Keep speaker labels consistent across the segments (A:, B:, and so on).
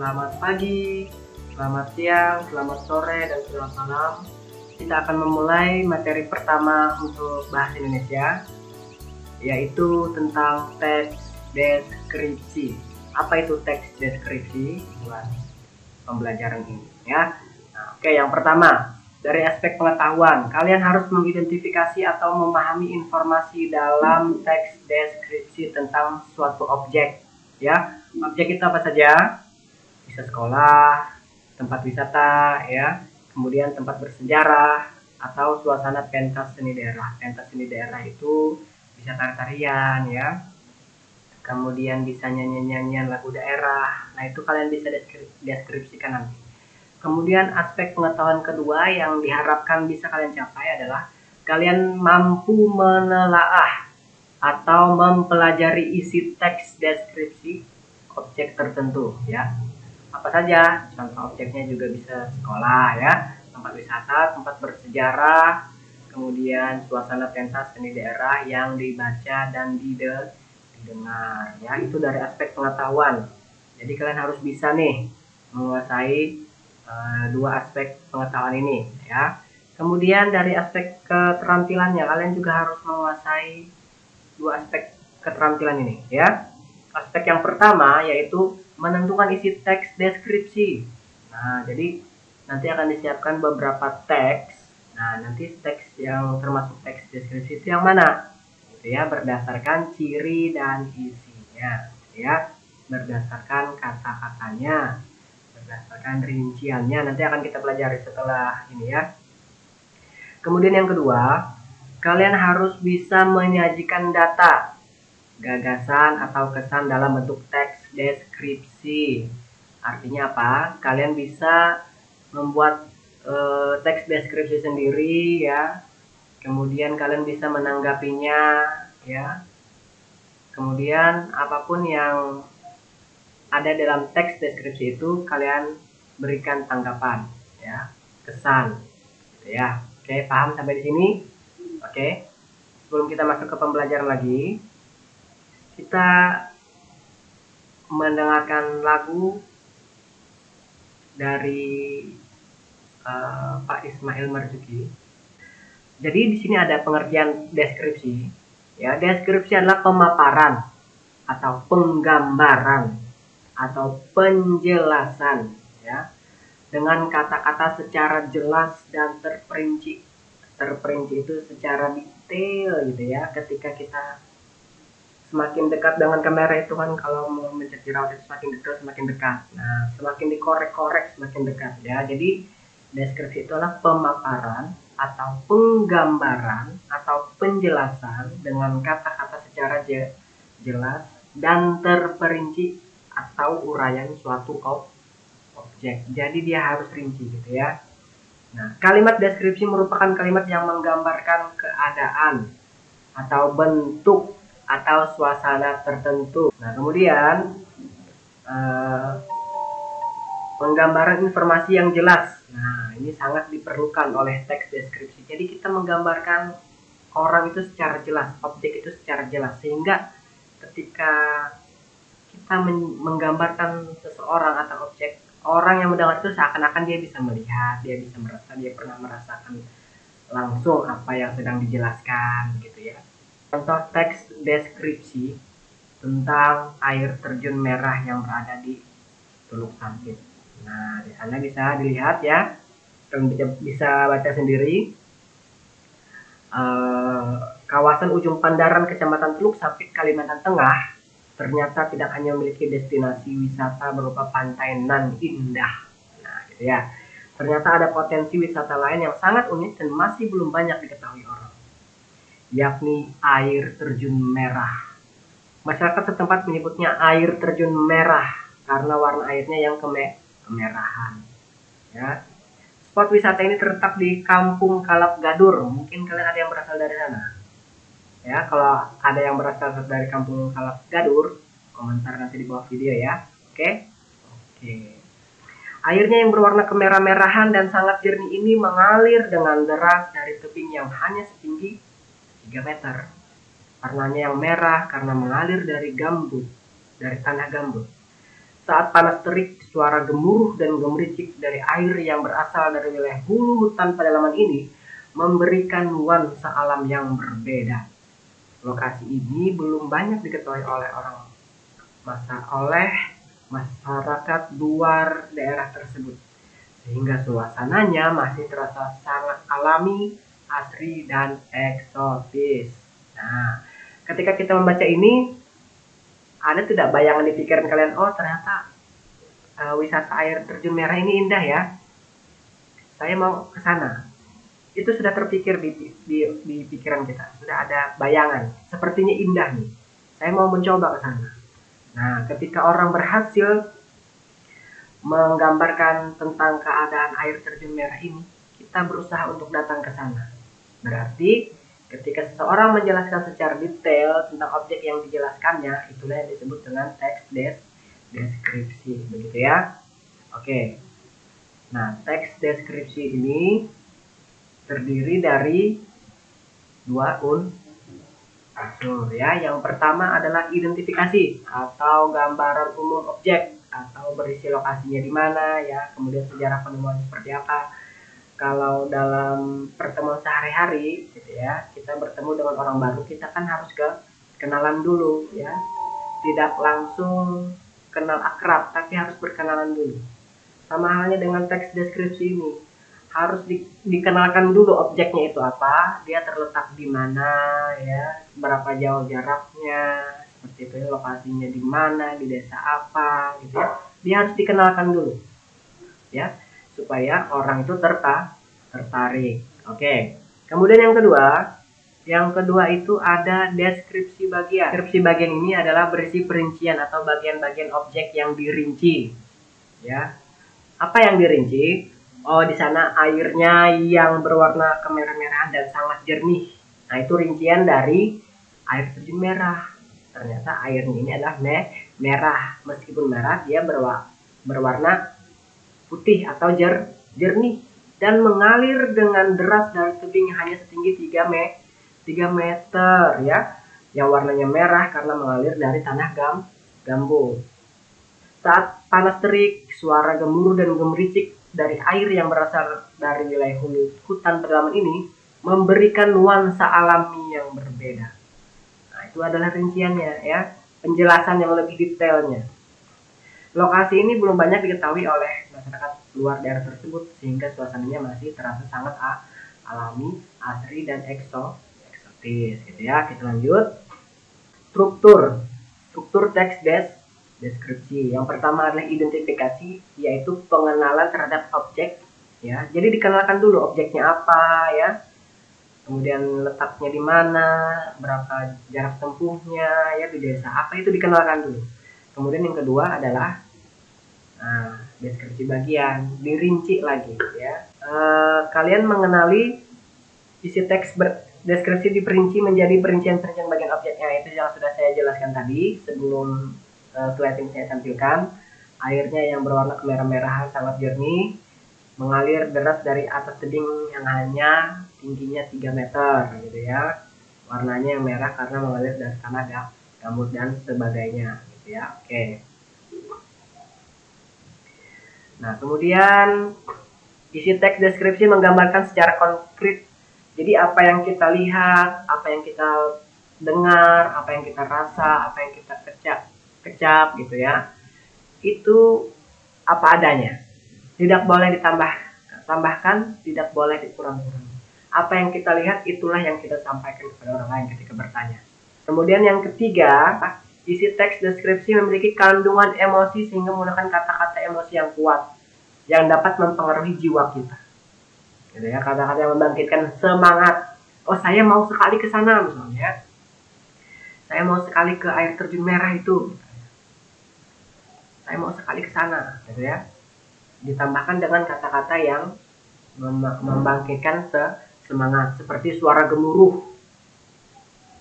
A: Selamat pagi, selamat siang, selamat sore, dan selamat malam. Kita akan memulai materi pertama untuk bahasa Indonesia, yaitu tentang teks deskripsi. Apa itu teks deskripsi buat pembelajaran ini ya? Nah, oke, yang pertama, dari aspek pengetahuan, kalian harus mengidentifikasi atau memahami informasi dalam teks deskripsi tentang suatu objek ya. Objek itu apa saja? Bisa sekolah, tempat wisata ya, kemudian tempat bersejarah, atau suasana pentas seni daerah. Pentas seni daerah itu bisa tari-tarian ya, kemudian bisa nyanyian-nyanyian lagu daerah. Nah, itu kalian bisa deskripsikan nanti. Kemudian aspek pengetahuan kedua yang diharapkan bisa kalian capai adalah kalian mampu menelaah atau mempelajari isi teks deskripsi objek tertentu ya. Apa saja? Contoh objeknya juga bisa sekolah ya, tempat wisata, tempat bersejarah, kemudian suasana pentas seni daerah yang dibaca dan didengar ya. Itu dari aspek pengetahuan. Jadi kalian harus bisa nih menguasai dua aspek pengetahuan ini ya. Kemudian dari aspek keterampilannya, kalian juga harus menguasai dua aspek keterampilan ini ya. Aspek yang pertama yaitu menentukan isi teks deskripsi. Nah, jadi nanti akan disiapkan beberapa teks. Nah, nanti teks yang termasuk teks deskripsi itu yang mana? Gitu ya, berdasarkan ciri dan isinya ya, berdasarkan kata-katanya, berdasarkan rinciannya. Nanti akan kita pelajari setelah ini ya. Kemudian yang kedua, kalian harus bisa menyajikan data, gagasan atau kesan dalam bentuk teks deskripsi. Artinya apa? Kalian bisa membuat teks deskripsi sendiri ya. Kemudian kalian bisa menanggapinya ya. Kemudian apapun yang ada dalam teks deskripsi itu kalian berikan tanggapan ya, kesan gitu ya. Oke, paham sampai di sini? Oke. Sebelum kita masuk ke pembelajaran lagi, kita mendengarkan lagu dari Pak Ismail Marzuki. Jadi di sini ada pengertian deskripsi. Ya, deskripsi adalah pemaparan atau penggambaran atau penjelasan ya, dengan kata-kata secara jelas dan terperinci. Terperinci itu secara detail gitu ya. Ketika kita semakin dekat dengan kamera itu kan, kalau mau mencet jerawat itu semakin dekat semakin dekat. Nah, semakin dikorek-korek semakin dekat ya. Jadi deskripsi itu adalah pemaparan atau penggambaran atau penjelasan dengan kata-kata secara jelas dan terperinci atau uraian suatu objek. Jadi dia harus rinci gitu ya. Nah, kalimat deskripsi merupakan kalimat yang menggambarkan keadaan atau bentuk atau suasana tertentu. Nah, kemudian penggambaran informasi yang jelas. Nah, ini sangat diperlukan oleh teks deskripsi. Jadi kita menggambarkan orang itu secara jelas, objek itu secara jelas, sehingga ketika kita menggambarkan seseorang atau objek, orang yang mendengar itu seakan-akan dia bisa melihat, dia bisa merasa, dia pernah merasakan langsung apa yang sedang dijelaskan gitu ya. Contoh teks deskripsi tentang air terjun merah yang berada di Teluk Sampit. Nah, di sana bisa dilihat ya, kalian bisa baca sendiri. Kawasan Ujung Pandaran, Kecamatan Teluk Sampit, Kalimantan Tengah, ternyata tidak hanya memiliki destinasi wisata berupa pantai nan indah. Nah, gitu ya. Ternyata ada potensi wisata lain yang sangat unik dan masih belum banyak diketahui orang, yakni air terjun merah. Masyarakat setempat menyebutnya air terjun merah karena warna airnya yang kemerahan. Ya. Spot wisata ini terletak di Kampung Kalap Gadur. Mungkin kalian ada yang berasal dari sana. Ya, kalau ada yang berasal dari Kampung Kalap Gadur, komentar nanti di bawah video ya. Oke. Oke. Airnya yang berwarna kemerah-merahan dan sangat jernih ini mengalir dengan deras dari tebing yang hanya setinggi 3 meter. Warnanya yang merah karena mengalir dari tanah gambut. Saat panas terik, suara gemuruh dan gemericik dari air yang berasal dari wilayah hulu hutan pedalaman ini memberikan nuansa alam yang berbeda. Lokasi ini belum banyak diketahui oleh masyarakat luar daerah tersebut, sehingga suasananya masih terasa sangat alami, asri, dan eksotis. Nah, ketika kita membaca ini, ada tidak bayangan di pikiran kalian, oh ternyata wisata air terjun merah ini indah ya, saya mau ke sana. Itu sudah terpikir di pikiran kita, sudah ada bayangan, sepertinya indah nih, saya mau mencoba ke sana. Nah, ketika orang berhasil menggambarkan tentang keadaan air terjun merah ini, kita berusaha untuk datang ke sana. Berarti ketika seseorang menjelaskan secara detail tentang objek yang dijelaskannya, itulah yang disebut dengan teks deskripsi, begitu ya. Oke. Nah, teks deskripsi ini terdiri dari dua unsur ya. Yang pertama adalah identifikasi atau gambaran umum objek atau berisi lokasinya di mana ya, kemudian sejarah penemuan seperti apa. Kalau dalam pertemuan sehari-hari gitu ya, kita bertemu dengan orang baru, kita kan harus kenalan dulu ya, tidak langsung kenal akrab, tapi harus berkenalan dulu. Sama halnya dengan teks deskripsi ini, harus dikenalkan dulu objeknya itu apa, dia terletak di mana ya, berapa jauh jaraknya, seperti itu, lokasinya di mana, di desa apa gitu ya, dia harus dikenalkan dulu ya, supaya orang itu tertarik. Oke. Kemudian yang kedua itu ada deskripsi bagian. Deskripsi bagian ini adalah berisi perincian atau bagian-bagian objek yang dirinci. Ya. Apa yang dirinci? Oh, di sana airnya yang berwarna kemerah-merahan dan sangat jernih. Nah, itu rincian dari air terjun merah. Ternyata airnya ini adalah merah. Meskipun merah, dia berwarna putih atau jernih dan mengalir dengan deras dari tebing hanya setinggi 3 meter ya, yang warnanya merah karena mengalir dari tanah gambut. Saat panas terik, suara gemuruh dan gemericik dari air yang berasal dari wilayah hutan pedalaman ini memberikan nuansa alami yang berbeda. Nah, itu adalah rinciannya ya, penjelasan yang lebih detailnya. Lokasi ini belum banyak diketahui oleh masyarakat luar daerah tersebut, sehingga suasananya masih terasa sangat alami, asri, dan eksotis gitu ya. Kita lanjut. Struktur teks deskripsi. Yang pertama adalah identifikasi, yaitu pengenalan terhadap objek ya. Jadi dikenalkan dulu objeknya apa ya, kemudian letaknya di mana, berapa jarak tempuhnya ya, di desa apa, itu dikenalkan dulu. Kemudian yang kedua adalah deskripsi bagian, dirinci lagi ya. Kalian mengenali isi teks deskripsi diperinci menjadi perincian-perincian bagian objeknya. Itu yang sudah saya jelaskan tadi sebelum slide ini saya tampilkan. Airnya yang berwarna kemerah-merahan sangat jernih, mengalir deras dari atas tebing yang hanya tingginya 3 meter gitu ya. Warnanya yang merah karena mengalir dari tanah gambut dan sebagainya gitu ya. Oke. Nah, kemudian isi teks deskripsi menggambarkan secara konkret. Jadi apa yang kita lihat, apa yang kita dengar, apa yang kita rasa, apa yang kita kecap gitu ya, itu apa adanya. Tidak boleh ditambahkan, tidak boleh dikurang-kurang. Apa yang kita lihat, itulah yang kita sampaikan kepada orang lain ketika bertanya. Kemudian yang ketiga, isi teks deskripsi memiliki kandungan emosi sehingga menggunakan kata-kata emosi yang kuat yang dapat mempengaruhi jiwa kita. Gitu ya, kata-kata yang membangkitkan semangat. Oh, saya mau sekali ke sana misalnya. Saya mau sekali ke air terjun merah itu. Saya mau sekali ke sana, gitu ya. Ditambahkan dengan kata-kata yang membangkitkan semangat, seperti suara gemuruh.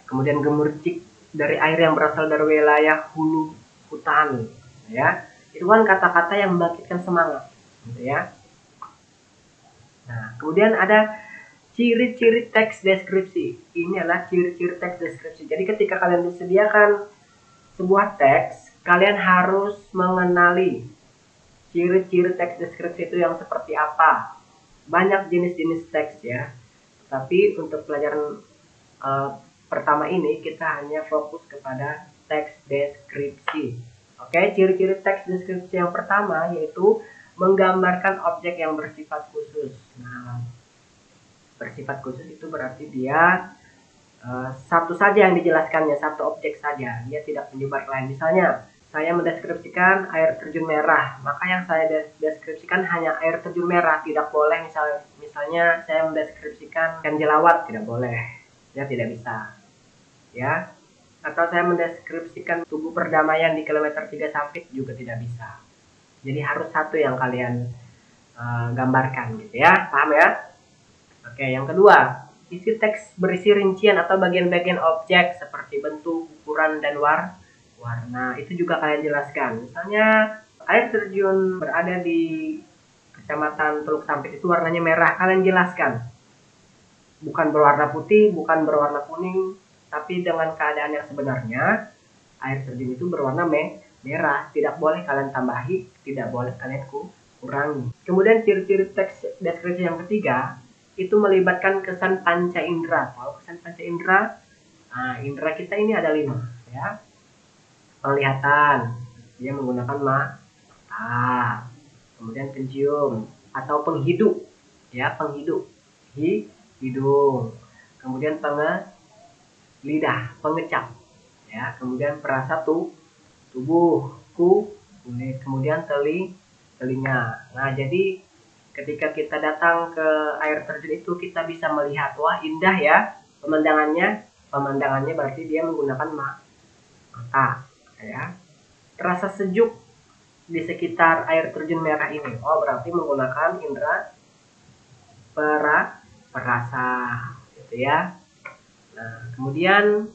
A: Kemudian gemericik dari air yang berasal dari wilayah hulu hutan, ya. Itu kan kata-kata yang membangkitkan semangat, gitu ya. Nah, kemudian ada ciri-ciri teks deskripsi. Ini adalah ciri-ciri teks deskripsi. Jadi ketika kalian disediakan sebuah teks, kalian harus mengenali ciri-ciri teks deskripsi itu yang seperti apa. Banyak jenis-jenis teks ya, tapi untuk pelajaran pertama ini kita hanya fokus kepada teks deskripsi. Oke, ciri-ciri teks deskripsi yang pertama yaitu menggambarkan objek yang bersifat khusus. Nah, bersifat khusus itu berarti dia satu saja yang dijelaskannya, satu objek saja, dia tidak menyebar lain. Misalnya saya mendeskripsikan air terjun merah, maka yang saya deskripsikan hanya air terjun merah, tidak boleh misalnya saya mendeskripsikan ikan jelawat, tidak boleh, ya tidak bisa, ya. Atau saya mendeskripsikan Tugu Perdamaian di kilometer 3 Sampit juga tidak bisa. Jadi harus satu yang kalian gambarkan gitu ya, paham ya? Oke, yang kedua, isi teks berisi rincian atau bagian-bagian objek seperti bentuk, ukuran, dan warna. Itu juga kalian jelaskan. Misalnya air terjun berada di Kecamatan Teluk Sampit itu warnanya merah, kalian jelaskan. Bukan berwarna putih, bukan berwarna kuning, tapi dengan keadaan yang sebenarnya air terjun itu berwarna merah. Tidak boleh kalian tambahi, tidak boleh kalian kurangi. Kemudian ciri-ciri teks deskripsi yang ketiga itu melibatkan kesan panca indera. Tahu kesan panca indera? Nah, indera kita ini ada 5 ya. Penglihatan, dia menggunakan mata. Kemudian pencium atau penghidup, ya penghidup, hidung. Kemudian lidah, pengecap, ya. Kemudian perasa tubuh, kulit. Kemudian telinga. Nah, jadi ketika kita datang ke air terjun itu kita bisa melihat, wah indah ya pemandangannya berarti dia menggunakan mata. Ya, terasa sejuk di sekitar air terjun merah ini. Oh, berarti menggunakan indera perasa, gitu ya. Nah, kemudian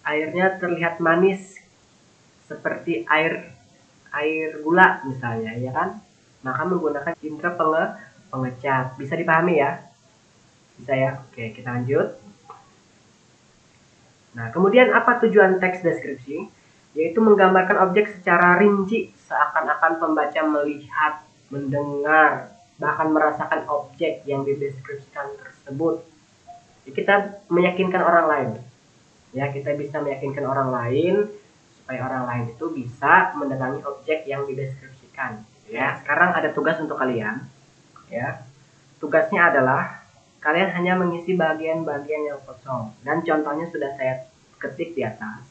A: airnya terlihat manis seperti air gula misalnya, ya kan? Maka menggunakan indera pengecap. Bisa dipahami ya? Bisa ya? Oke, kita lanjut. Nah, kemudian apa tujuan teks deskripsi? Yaitu menggambarkan objek secara rinci, seakan-akan pembaca melihat, mendengar, bahkan merasakan objek yang dideskripsikan tersebut. Jadi kita meyakinkan orang lain. Ya, kita bisa meyakinkan orang lain supaya orang lain itu bisa mendatangi objek yang dideskripsikan. Ya, sekarang ada tugas untuk kalian. Ya, tugasnya adalah kalian hanya mengisi bagian-bagian yang kosong. Dan contohnya sudah saya ketik di atas.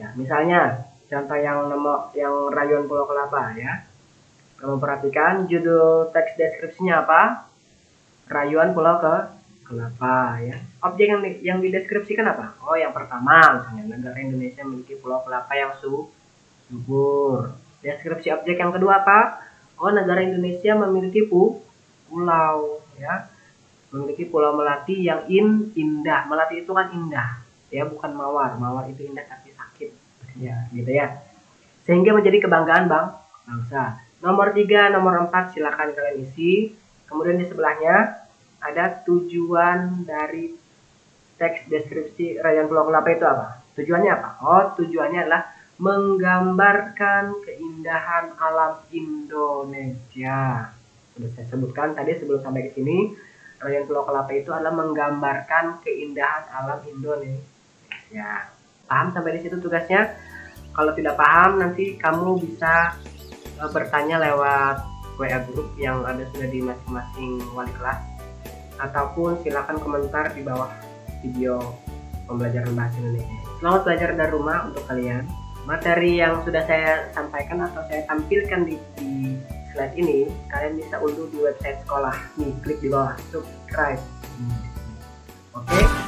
A: Ya, misalnya contoh yang Rayuan Pulau Kelapa ya. Kamu perhatikan judul teks deskripsinya apa? Rayuan Pulau Kelapa ya. Objek yang dideskripsikan apa? Oh, yang pertama misalnya negara Indonesia memiliki pulau kelapa yang subur. Deskripsi objek yang kedua apa? Oh, negara Indonesia memiliki pulau ya. Memiliki Pulau Melati yang indah. Melati itu kan indah ya, bukan mawar. Mawar itu indah tapi sakit. Ya, gitu ya. Sehingga menjadi kebanggaan bangsa. Nomor 3, nomor 4 silakan kalian isi. Kemudian di sebelahnya ada tujuan dari teks deskripsi Rayuan Pulau Kelapa itu apa? Tujuannya apa? Oh, tujuannya adalah menggambarkan keindahan alam Indonesia. Sudah saya sebutkan tadi sebelum sampai ke sini, Rayuan Pulau Kelapa itu adalah menggambarkan keindahan alam Indonesia. Paham sampai di situ tugasnya? Kalau tidak paham nanti kamu bisa bertanya lewat WA grup yang ada sudah di masing-masing wali kelas, ataupun silakan komentar di bawah video pembelajaran bahasa Indonesia. Selamat belajar dari rumah untuk kalian. Materi yang sudah saya sampaikan atau saya tampilkan di slide ini kalian bisa unduh di website sekolah. Nih, klik di bawah subscribe. Oke.